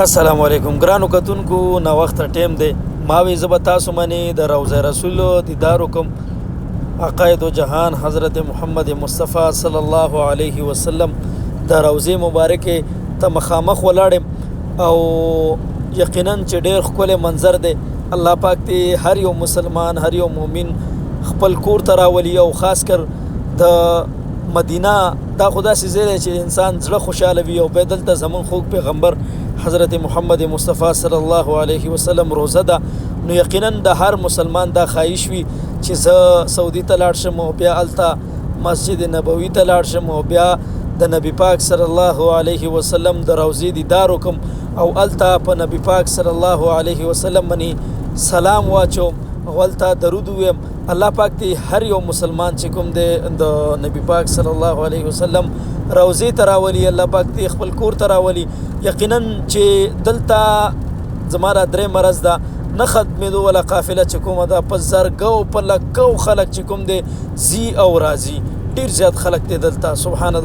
السلام علیکم ګرانو کتونکو نا وخت ټیم دی ما وی زه به تاسو باندې د روضه رسول دیدار وکم عقاید و جهان حضرت محمد مصطفی صلی الله علیه وسلم د روضه مبارکه ته مخامخ ولاړم او یقینا چې ډېر ښکلی منظر دی. الله پاک دې هر یو مسلمان هر یو مؤمن خپل کور ته راولي او خاص کر د مدینه دا خو داسې ځای دی چې انسان زړه خوشحاله وي او بیا دلته زمون خوږ پیغمبر حضرت محمد مصطفی صلی الله علیه وسلم روزه ده. نو یقینا د هر مسلمان دا خواهش وي چې زه سعودي ته لاړ شم او بیا هلته مسجد نبوي ته لاړ شم او بیا د نبی پاک صلی الله علیه وسلم د روضې دیدار وکم او هلته په نبی پاک صلی الله علیه وسلم باندې سلام واچوم او هلته درود وویم. الله پاک دې هر یو مسلمان چې کوم دی د نبی پاک صلی الله علیه وسلم روضې ته راولي. الله پاک دې خپل کور ته راولي. یقینا چې دلته زما را درې مرض ده نه ختمېدو ولا قافله چې کومه ده په زرګو په لکو خلک چې کوم دی ځي او راځي ډېر زیات خلک دی دلته. سبحان الله.